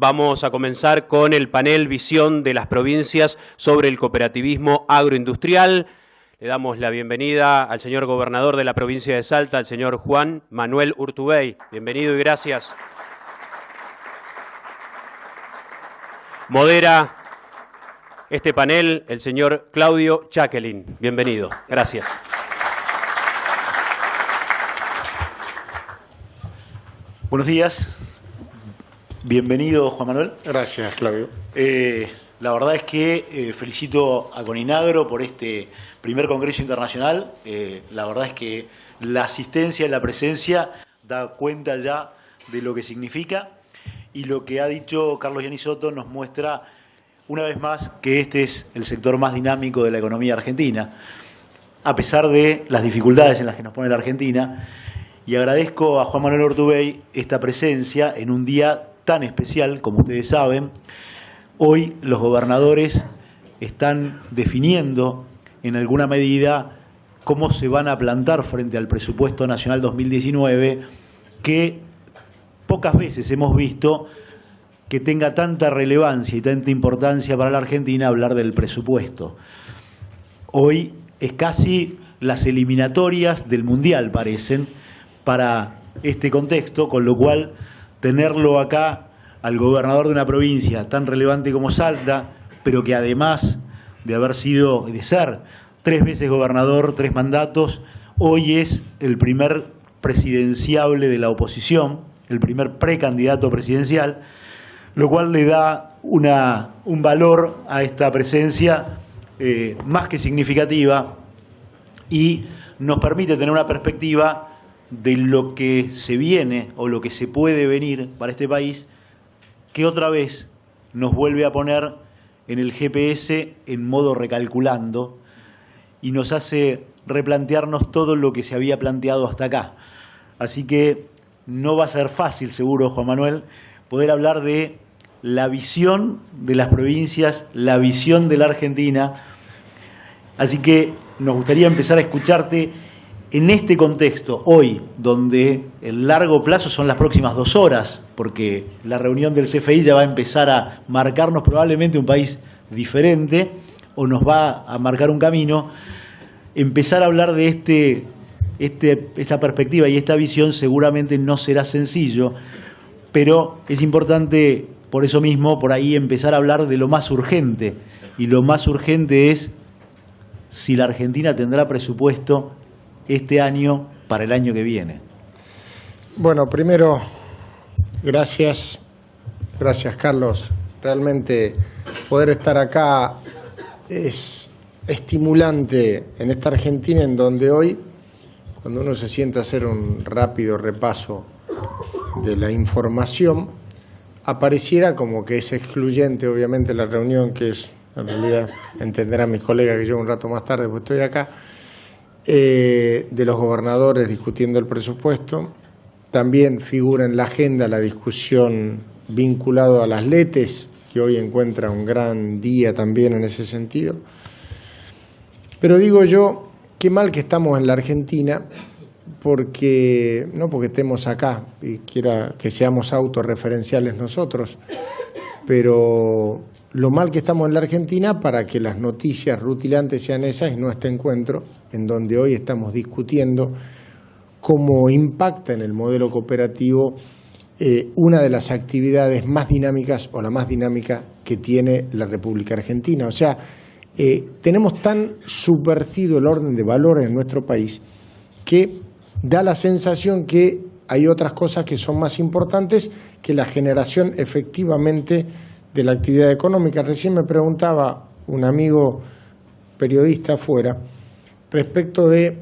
Vamos a comenzar con el panel Visión de las Provincias sobre el cooperativismo agroindustrial. Le damos la bienvenida al señor gobernador de la provincia de Salta, al señor Juan Manuel Urtubey. Bienvenido y gracias. Modera este panel el señor Claudio Chaquelin. Bienvenido. Gracias. Buenos días. Bienvenido, Juan Manuel. Gracias, Claudio. La verdad es que felicito a Coninagro por este primer Congreso Internacional. La verdad es que la asistencia y la presencia da cuenta ya de lo que significa, y lo que ha dicho Carlos Gianni-Soto nos muestra una vez más que este es el sector más dinámico de la economía argentina, a pesar de las dificultades en las que nos pone la Argentina. Y agradezco a Juan Manuel Urtubey esta presencia en un día tan especial, como ustedes saben. Hoy los gobernadores están definiendo en alguna medida cómo se van a plantar frente al presupuesto nacional 2019, que pocas veces hemos visto que tenga tanta relevancia y tanta importancia para la Argentina hablar del presupuesto. Hoy es casi las eliminatorias del Mundial, parecen, para este contexto, con lo cual tenerlo acá al gobernador de una provincia tan relevante como Salta, pero que además de ser 3 veces gobernador, 3 mandatos, hoy es el primer presidenciable de la oposición, el primer precandidato presidencial, lo cual le da un valor a esta presencia más que significativa y nos permite tener una perspectiva de lo que se viene o lo que se puede venir para este país, que otra vez nos vuelve a poner en el GPS en modo recalculando y nos hace replantearnos todo lo que se había planteado hasta acá. Así que no va a ser fácil, seguro, Juan Manuel, poder hablar de la visión de las provincias, la visión de la Argentina. Así que nos gustaría empezar a escucharte en este contexto, hoy, donde el largo plazo son las próximas 2 horas, porque la reunión del CFI ya va a empezar a marcarnos probablemente un país diferente, o nos va a marcar un camino. Empezar a hablar de esta perspectiva y esta visión seguramente no será sencillo, pero es importante, por eso mismo, por ahí empezar a hablar de lo más urgente. Y lo más urgente es si la Argentina tendrá presupuesto este año para el año que viene. Bueno, primero, gracias Carlos. Realmente poder estar acá es estimulante en esta Argentina en donde hoy, cuando uno se sienta a hacer un rápido repaso de la información, apareciera como que es excluyente, obviamente, la reunión, que es, en realidad, entenderán mis colegas que yo un rato más tarde, pues estoy acá, de los gobernadores discutiendo el presupuesto. También figura en la agenda la discusión vinculada a las LETES, que hoy encuentra un gran día también en ese sentido. Pero digo yo, qué mal que estamos en la Argentina, porque no porque estemos acá y quiera que seamos autorreferenciales nosotros, pero lo mal que estamos en la Argentina para que las noticias rutilantes sean esas y no este encuentro, en donde hoy estamos discutiendo cómo impacta en el modelo cooperativo una de las actividades más dinámicas o la más dinámica que tiene la República Argentina. O sea, tenemos tan subvertido el orden de valores en nuestro país que da la sensación que hay otras cosas que son más importantes que la generación efectivamente de la actividad económica. Recién me preguntaba un amigo periodista afuera respecto de,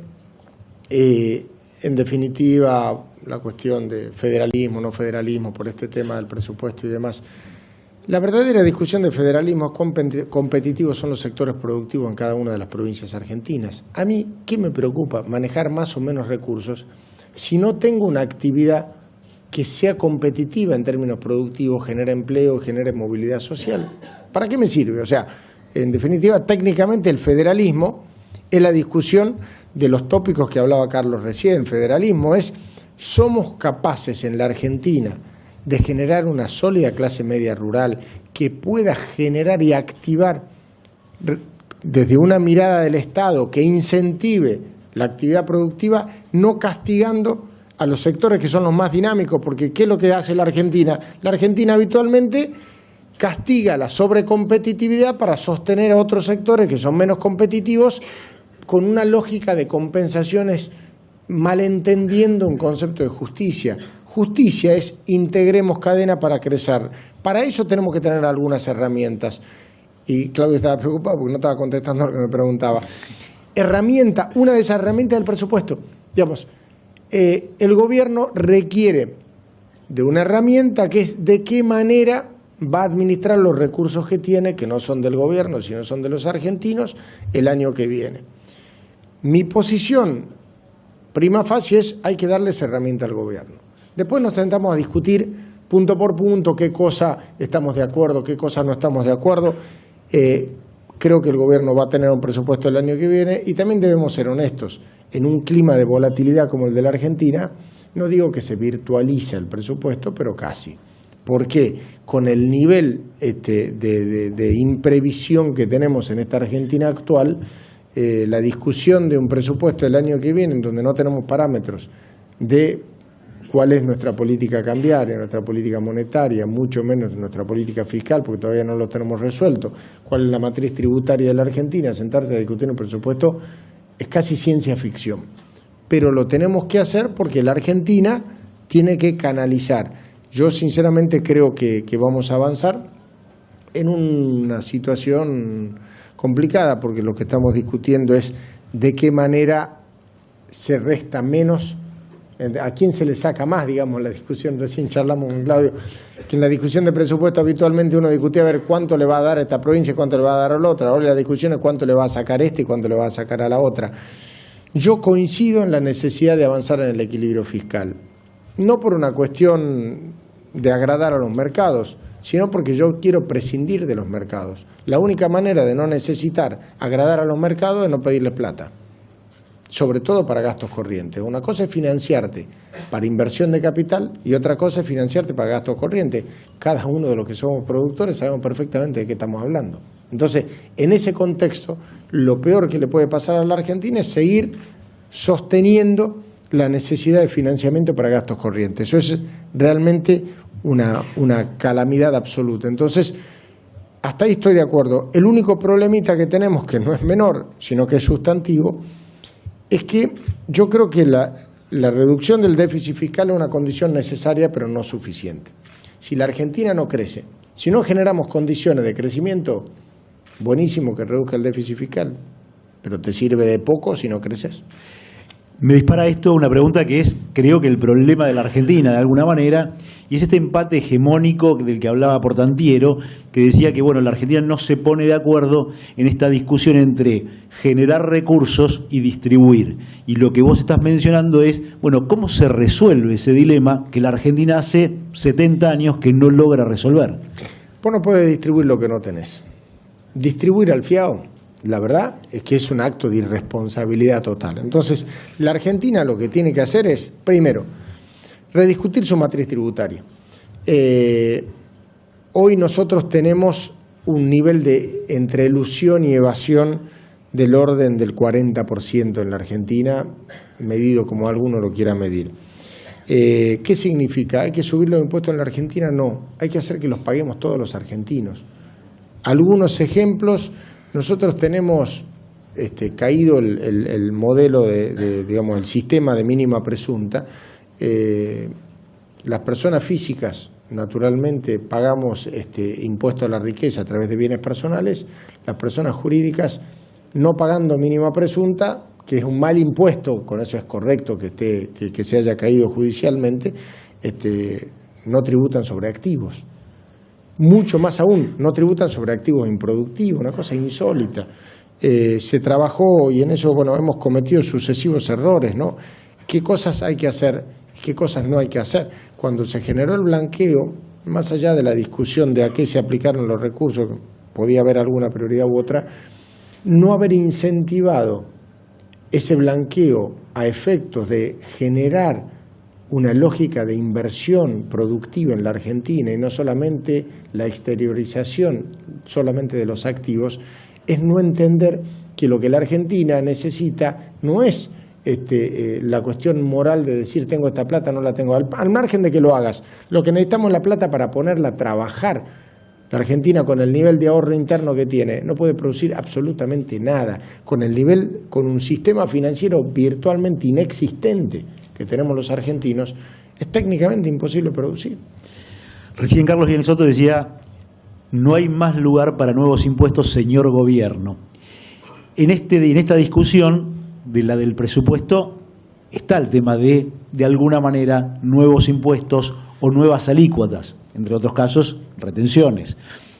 en definitiva, la cuestión de federalismo, no federalismo, por este tema del presupuesto y demás. La verdadera discusión de federalismo competitivo son los sectores productivos en cada una de las provincias argentinas. A mí, ¿qué me preocupa? Manejar más o menos recursos si no tengo una actividad que sea competitiva en términos productivos, genere empleo, genere movilidad social. ¿Para qué me sirve? O sea, en definitiva, técnicamente el federalismo es la discusión de los tópicos que hablaba Carlos recién. El federalismo es, somos capaces en la Argentina de generar una sólida clase media rural que pueda generar y activar desde una mirada del Estado que incentive la actividad productiva, no castigando a los sectores que son los más dinámicos, porque ¿qué es lo que hace la Argentina? La Argentina habitualmente castiga la sobrecompetitividad para sostener a otros sectores que son menos competitivos con una lógica de compensaciones, malentendiendo un concepto de justicia. Justicia es integremos cadena para crecer. Para eso tenemos que tener algunas herramientas. Y Claudio estaba preocupado porque no estaba contestando lo que me preguntaba. Una de esas herramientas del presupuesto. Digamos, el gobierno requiere de una herramienta que es de qué manera va a administrar los recursos que tiene, que no son del gobierno, sino son de los argentinos, el año que viene. Mi posición, prima facie, es hay que darles herramienta al gobierno. Después nos sentamos a discutir punto por punto qué cosa estamos de acuerdo, qué cosa no estamos de acuerdo. Creo que el gobierno va a tener un presupuesto el año que viene y también debemos ser honestos. En un clima de volatilidad como el de la Argentina, no digo que se virtualice el presupuesto, pero casi. ¿Por qué? Con el nivel de imprevisión que tenemos en esta Argentina actual, la discusión de un presupuesto el año que viene, en donde no tenemos parámetros de cuál es nuestra política cambiaria, nuestra política monetaria, mucho menos nuestra política fiscal, porque todavía no lo tenemos resuelto, cuál es la matriz tributaria de la Argentina, sentarse a discutir un presupuesto es casi ciencia ficción. Pero lo tenemos que hacer porque la Argentina tiene que canalizar. Yo sinceramente creo que vamos a avanzar en una situación complicada, porque lo que estamos discutiendo es de qué manera se resta menos, a quién se le saca más, digamos, la discusión. Recién charlamos con Claudio, que en la discusión de presupuesto habitualmente uno discutía a ver cuánto le va a dar a esta provincia y cuánto le va a dar a la otra. Ahora la discusión es cuánto le va a sacar y cuánto le va a sacar a la otra. Yo coincido en la necesidad de avanzar en el equilibrio fiscal, no por una cuestión de agradar a los mercados, sino porque yo quiero prescindir de los mercados. La única manera de no necesitar agradar a los mercados es no pedirles plata, sobre todo para gastos corrientes. Una cosa es financiarte para inversión de capital y otra cosa es financiarte para gastos corrientes. Cada uno de los que somos productores sabemos perfectamente de qué estamos hablando. Entonces, en ese contexto, lo peor que le puede pasar a la Argentina es seguir sosteniendo la necesidad de financiamiento para gastos corrientes. Eso es realmente una calamidad absoluta. Entonces, hasta ahí estoy de acuerdo. El único problemita que tenemos, que no es menor, sino que es sustantivo, es que yo creo que la reducción del déficit fiscal es una condición necesaria, pero no suficiente. Si la Argentina no crece, si no generamos condiciones de crecimiento, buenísimo que reduzca el déficit fiscal, pero te sirve de poco si no creces. Me dispara esto una pregunta que es, creo que el problema de la Argentina, de alguna manera, y es este empate hegemónico del que hablaba Portantiero, que decía que bueno, la Argentina no se pone de acuerdo en esta discusión entre generar recursos y distribuir. Y lo que vos estás mencionando es, bueno, ¿cómo se resuelve ese dilema que la Argentina hace 70 años que no logra resolver? Vos no podés distribuir lo que no tenés. Distribuir al fiado, la verdad es que es un acto de irresponsabilidad total. Entonces, la Argentina lo que tiene que hacer es, primero, rediscutir su matriz tributaria. Hoy nosotros tenemos un nivel de entre elusión y evasión del orden del 40% en la Argentina, medido como alguno lo quiera medir. ¿Qué significa? ¿Hay que subir los impuestos en la Argentina? No, hay que hacer que los paguemos todos los argentinos. Algunos ejemplos: nosotros tenemos caído el modelo digamos, el sistema de mínima presunta. Las personas físicas, naturalmente, pagamos impuesto a la riqueza a través de bienes personales. Las personas jurídicas, no pagando mínima presunta, que es un mal impuesto, con eso es correcto que se haya caído judicialmente, no tributan sobre activos. Mucho más aún, no tributan sobre activos improductivos, una cosa insólita. Se trabajó y en eso, bueno, hemos cometido sucesivos errores, ¿no? ¿Qué cosas hay que hacer? ¿Qué cosas no hay que hacer? Cuando se generó el blanqueo, más allá de la discusión de a qué se aplicaron los recursos, podía haber alguna prioridad u otra, no haber incentivado ese blanqueo a efectos de generar una lógica de inversión productiva en la Argentina y no solamente la exteriorización solamente de los activos, es no entender que lo que la Argentina necesita no es la cuestión moral de decir tengo esta plata, no la tengo, al margen de que lo hagas. Lo que necesitamos es la plata para ponerla a trabajar. La Argentina, con el nivel de ahorro interno que tiene, no puede producir absolutamente nada. Con un sistema financiero virtualmente inexistente que tenemos los argentinos, es técnicamente imposible producir. Recién Carlos Gianni Soto decía, no hay más lugar para nuevos impuestos, señor gobierno. En esta discusión de la del presupuesto está el tema de alguna manera, nuevos impuestos o nuevas alícuotas, entre otros casos, retenciones.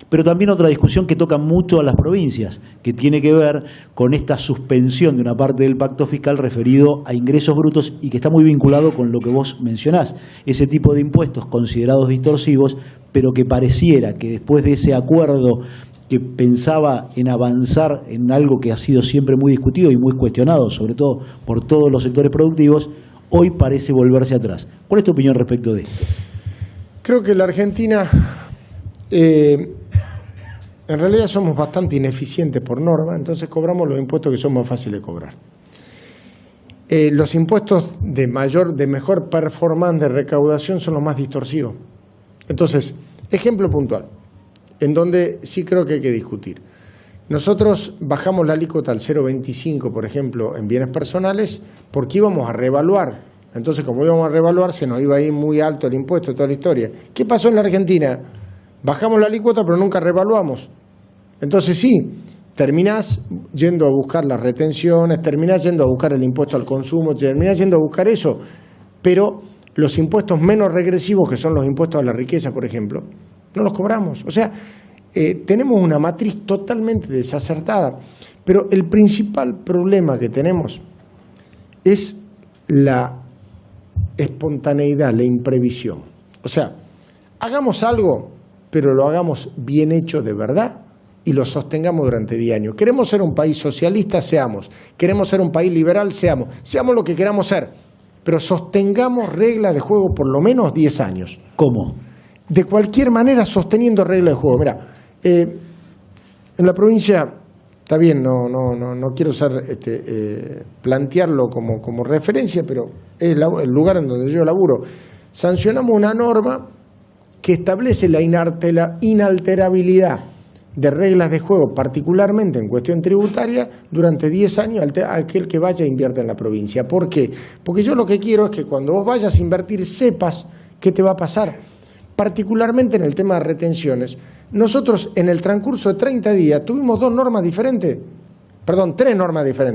Pero también otra discusión que toca mucho a las provincias, que tiene que ver con esta suspensión de una parte del pacto fiscal referido a ingresos brutos y que está muy vinculado con lo que vos mencionás, ese tipo de impuestos considerados distorsivos, pero que pareciera que después de ese acuerdo que pensaba en avanzar en algo que ha sido siempre muy discutido y muy cuestionado, sobre todo por todos los sectores productivos, hoy parece volverse atrás. ¿Cuál es tu opinión respecto de esto? Creo que la Argentina, en realidad somos bastante ineficientes por norma, entonces cobramos los impuestos que son más fáciles de cobrar. Los impuestos de mejor performance de recaudación son los más distorsivos. Entonces, ejemplo puntual, en donde sí creo que hay que discutir. Nosotros bajamos la alícuota al 0,25, por ejemplo, en bienes personales, porque íbamos a reevaluar. Entonces, como íbamos a reevaluar, se nos iba a ir muy alto el impuesto, toda la historia. ¿Qué pasó en la Argentina? Bajamos la alícuota, pero nunca reevaluamos. Entonces sí, terminás yendo a buscar las retenciones, terminás yendo a buscar el impuesto al consumo, terminás yendo a buscar eso, pero los impuestos menos regresivos, que son los impuestos a la riqueza, por ejemplo, no los cobramos. O sea, tenemos una matriz totalmente desacertada, pero el principal problema que tenemos es la espontaneidad, la imprevisión. O sea, hagamos algo, pero lo hagamos bien hecho de verdad y lo sostengamos durante 10 años. ¿Queremos ser un país socialista? Seamos. ¿Queremos ser un país liberal? Seamos. Seamos lo que queramos ser, pero sostengamos reglas de juego por lo menos 10 años. ¿Cómo? De cualquier manera, sosteniendo reglas de juego. Mira, en la provincia, está bien, no quiero plantearlo como referencia, pero es el lugar en donde yo laburo. Sancionamos una norma que establece la inalterabilidad de reglas de juego, particularmente en cuestión tributaria, durante 10 años a aquel que vaya a invertir en la provincia. ¿Por qué? Porque yo lo que quiero es que cuando vos vayas a invertir sepas qué te va a pasar. Particularmente en el tema de retenciones. Nosotros en el transcurso de 30 días tuvimos 3 normas diferentes.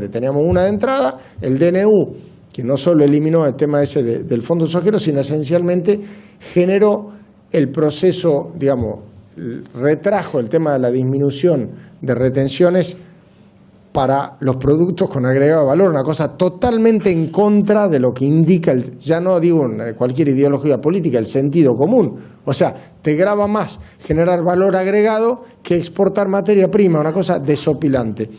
Teníamos una de entrada, el DNU, que no solo eliminó el tema ese del fondo sojero, sino esencialmente generó el proceso, retrajo el tema de la disminución de retenciones para los productos con agregado de valor, una cosa totalmente en contra de lo que indica, ya no digo cualquier ideología política, el sentido común. O sea, te grava más generar valor agregado que exportar materia prima, una cosa desopilante.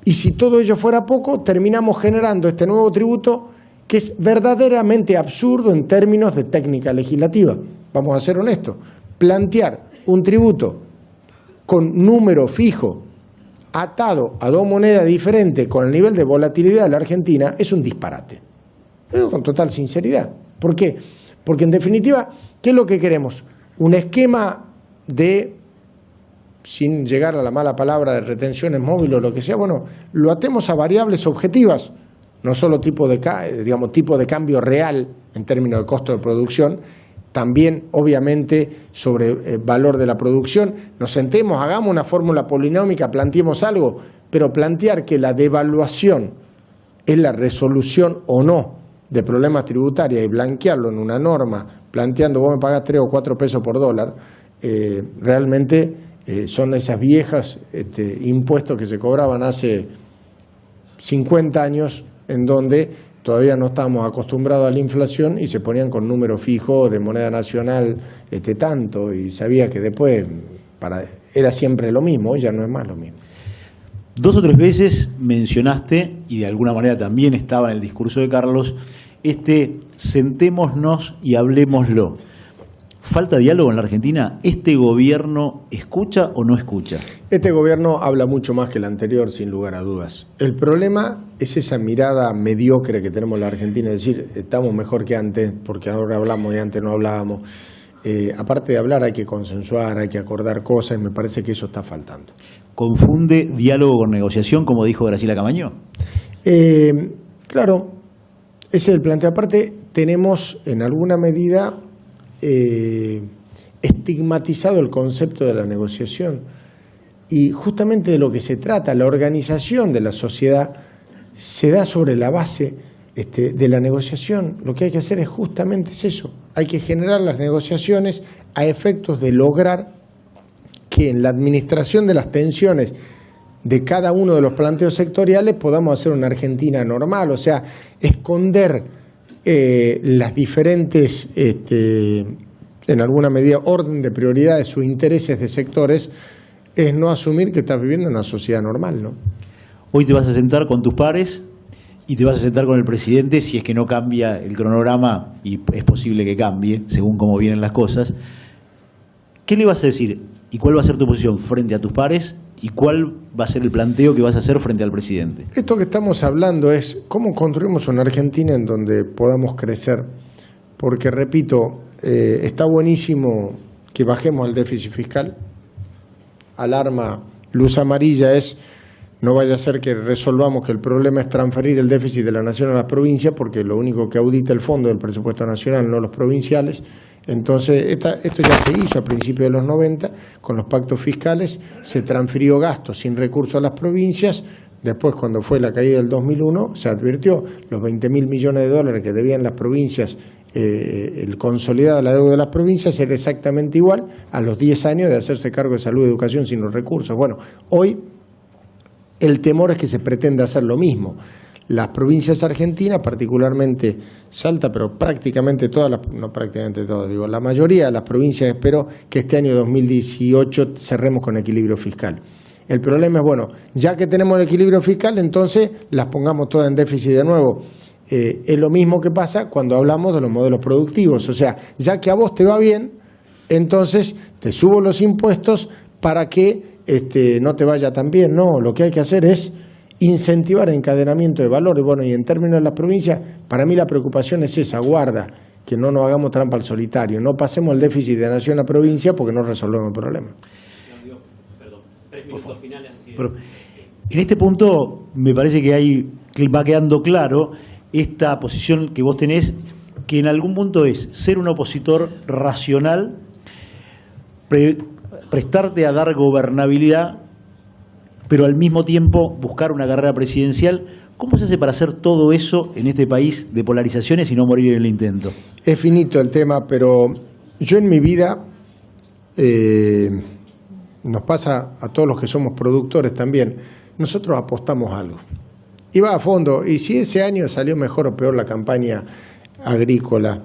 Y si todo ello fuera poco, terminamos generando este nuevo tributo que es verdaderamente absurdo en términos de técnica legislativa. Vamos a ser honestos. Plantear un tributo con número fijo, atado a 2 monedas diferentes con el nivel de volatilidad de la Argentina, es un disparate. Lo digo con total sinceridad. ¿Por qué? Porque en definitiva, ¿qué es lo que queremos? Un esquema de, sin llegar a la mala palabra de retenciones móviles o lo que sea, lo atemos a variables objetivas, no solo tipo de cambio real en términos de costo de producción, también obviamente sobre valor de la producción. Nos sentemos, hagamos una fórmula polinómica, planteemos algo, pero plantear que la devaluación es la resolución o no de problemas tributarios y blanquearlo en una norma, planteando vos me pagás 3 o 4 pesos por dólar, realmente son esas viejas impuestos que se cobraban hace 50 años, en donde todavía no estábamos acostumbrados a la inflación y se ponían con número fijo de moneda nacional tanto, y sabía que después era siempre lo mismo, hoy ya no es más lo mismo. 2 o 3 veces mencionaste, y de alguna manera también estaba en el discurso de Carlos, sentémonos y hablemoslo. ¿Falta diálogo en la Argentina? ¿Este gobierno escucha o no escucha? Este gobierno habla mucho más que el anterior, sin lugar a dudas. El problema es esa mirada mediocre que tenemos en la Argentina, es decir, estamos mejor que antes, porque ahora hablamos y antes no hablábamos. Aparte de hablar, hay que consensuar, hay que acordar cosas, y me parece que eso está faltando. ¿Confunde diálogo con negociación, como dijo Graciela Camaño? Claro, ese es el planteo. Aparte, tenemos en alguna medida estigmatizado el concepto de la negociación. Y justamente de lo que se trata, la organización de la sociedad, se da sobre la base de la negociación. Lo que hay que hacer es justamente eso. Hay que generar las negociaciones a efectos de lograr que en la administración de las tensiones de cada uno de los planteos sectoriales podamos hacer una Argentina normal, o sea, esconder las diferentes, en alguna medida, orden de prioridades o intereses de sectores, es no asumir que estás viviendo en una sociedad normal, ¿no? Hoy te vas a sentar con tus pares y te vas a sentar con el presidente si es que no cambia el cronograma, y es posible que cambie según cómo vienen las cosas. ¿Qué le vas a decir y cuál va a ser tu posición frente a tus pares y cuál va a ser el planteo que vas a hacer frente al presidente? Esto que estamos hablando es cómo construimos una Argentina en donde podamos crecer, porque, repito, está buenísimo que bajemos el déficit fiscal. Alarma, luz amarilla es: no vaya a ser que resolvamos que el problema es transferir el déficit de la nación a las provincias, porque lo único que audita el fondo del presupuesto nacional, no los provinciales. Entonces, esto ya se hizo a principios de los 90, con los pactos fiscales, se transfirió gastos sin recursos a las provincias. Después, cuando fue la caída del 2001, se advirtió los 20.000 millones de dólares que debían las provincias, el consolidado de la deuda de las provincias era exactamente igual a los 10 años de hacerse cargo de salud y educación sin los recursos. Bueno, hoy el temor es que se pretenda hacer lo mismo. Las provincias argentinas, particularmente Salta, pero prácticamente todas, no prácticamente todas, digo, la mayoría de las provincias, espero que este año 2018 cerremos con equilibrio fiscal. El problema es, bueno, ya que tenemos el equilibrio fiscal, entonces las pongamos todas en déficit de nuevo. Es lo mismo que pasa cuando hablamos de los modelos productivos. O sea, ya que a vos te va bien, entonces te subo los impuestos para que no te vaya tan bien. No, lo que hay que hacer es incentivar el encadenamiento de valores. Bueno, y en términos de las provincias, para mí la preocupación es esa: guarda, que no nos hagamos trampa al solitario, no pasemos el déficit de nación a provincia porque no resolvemos el problema. Perdón, 3 minutos finales. Pero en este punto me parece que va quedando claro esta posición que vos tenés, que en algún punto es ser un opositor racional, prestarte a dar gobernabilidad, pero al mismo tiempo buscar una carrera presidencial. ¿Cómo se hace para hacer todo eso en este país de polarizaciones y no morir en el intento? Es finito el tema, pero yo en mi vida, nos pasa a todos los que somos productores también, nosotros apostamos algo. Y va a fondo, y si ese año salió mejor o peor la campaña agrícola,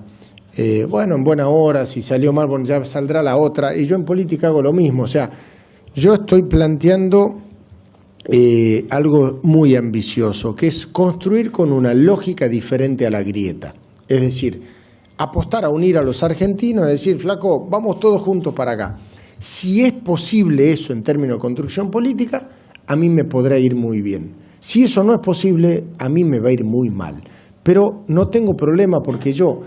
bueno, en buena hora, si salió mal, bueno, ya saldrá la otra, y yo en política hago lo mismo. O sea, yo estoy planteando algo muy ambicioso, que es construir con una lógica diferente a la grieta. Es decir, apostar a unir a los argentinos, es decir, flaco, vamos todos juntos para acá. Si es posible eso en términos de construcción política, a mí me podrá ir muy bien. Si eso no es posible, a mí me va a ir muy mal. Pero no tengo problema, porque yo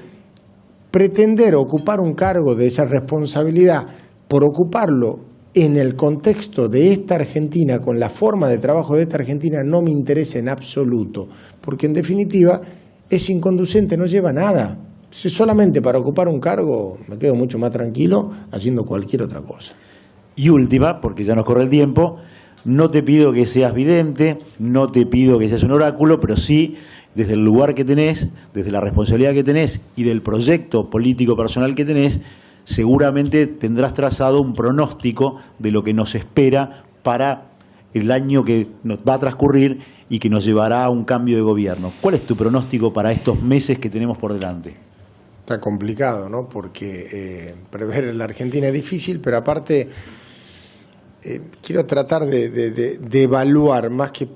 pretender ocupar un cargo de esa responsabilidad por ocuparlo en el contexto de esta Argentina, con la forma de trabajo de esta Argentina, no me interesa en absoluto, porque en definitiva es inconducente, no lleva a nada. Si solamente para ocupar un cargo me quedo mucho más tranquilo haciendo cualquier otra cosa. Y última, porque ya nos corre el tiempo, no te pido que seas vidente, no te pido que seas un oráculo, pero sí, desde el lugar que tenés, desde la responsabilidad que tenés y del proyecto político personal que tenés, seguramente tendrás trazado un pronóstico de lo que nos espera para el año que nos va a transcurrir y que nos llevará a un cambio de gobierno. ¿Cuál es tu pronóstico para estos meses que tenemos por delante? Está complicado, ¿no? Porque prever la Argentina es difícil, pero aparte quiero tratar de evaluar, más que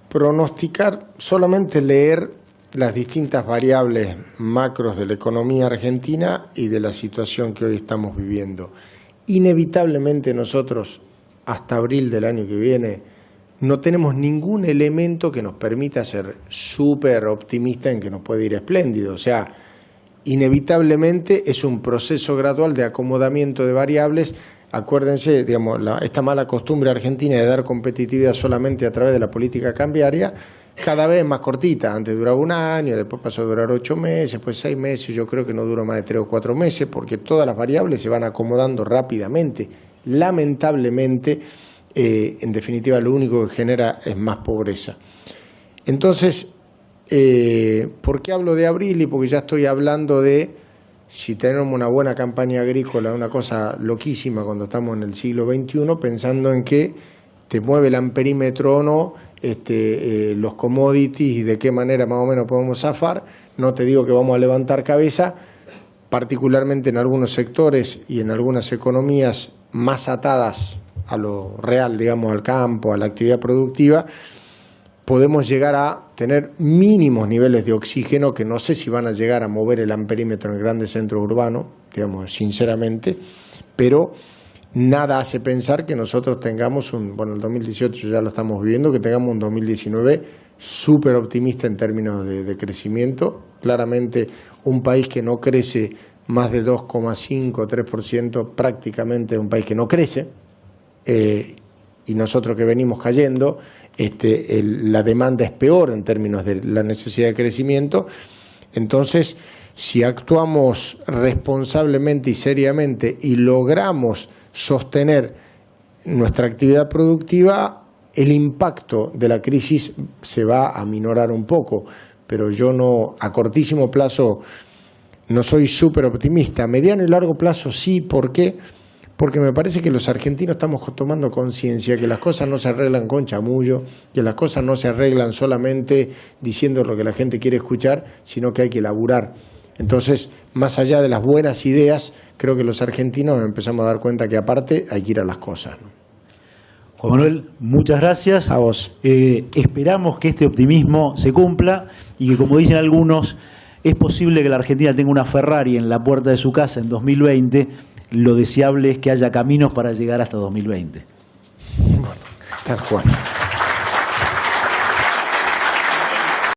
pronosticar, solamente leer las distintas variables macros de la economía argentina y de la situación que hoy estamos viviendo. Inevitablemente nosotros, hasta abril del año que viene, no tenemos ningún elemento que nos permita ser súper optimista en que nos puede ir espléndido. O sea, inevitablemente es un proceso gradual de acomodamiento de variables. Acuérdense, digamos, esta mala costumbre argentina de dar competitividad solamente a través de la política cambiaria, cada vez más cortita. Antes duraba un año, después pasó a durar 8 meses, después 6 meses, yo creo que no duró más de 3 o 4 meses, porque todas las variables se van acomodando rápidamente. Lamentablemente, en definitiva, lo único que genera es más pobreza. Entonces, ¿por qué hablo de abril? Y porque ya estoy hablando de si tenemos una buena campaña agrícola, una cosa loquísima cuando estamos en el siglo XXI, pensando en que te mueve el amperímetro o no, los commodities y de qué manera más o menos podemos zafar. No te digo que vamos a levantar cabeza, particularmente en algunos sectores y en algunas economías más atadas a lo real, digamos, al campo, a la actividad productiva, podemos llegar a tener mínimos niveles de oxígeno que no sé si van a llegar a mover el amperímetro en grandes centros urbanos, digamos, sinceramente, pero nada hace pensar que nosotros tengamos el 2018 ya lo estamos viviendo, que tengamos un 2019 súper optimista en términos de crecimiento. Claramente un país que no crece más de 2,5 o 3% prácticamente es un país que no crece, y nosotros que venimos cayendo, la demanda es peor en términos de la necesidad de crecimiento. Entonces, si actuamos responsablemente y seriamente y logramos sostener nuestra actividad productiva, el impacto de la crisis se va a aminorar un poco, pero yo no, a cortísimo plazo no soy súper optimista. A mediano y largo plazo sí. ¿Por qué? Porque me parece que los argentinos estamos tomando conciencia que las cosas no se arreglan con chamullo, que las cosas no se arreglan solamente diciendo lo que la gente quiere escuchar, sino que hay que laburar. Entonces, más allá de las buenas ideas, creo que los argentinos empezamos a dar cuenta que aparte hay que ir a las cosas, ¿no? Juan Manuel, muchas gracias. A vos. Esperamos que este optimismo se cumpla y que, como dicen algunos, es posible que la Argentina tenga una Ferrari en la puerta de su casa en 2020. Lo deseable es que haya caminos para llegar hasta 2020. Bueno, tal cual.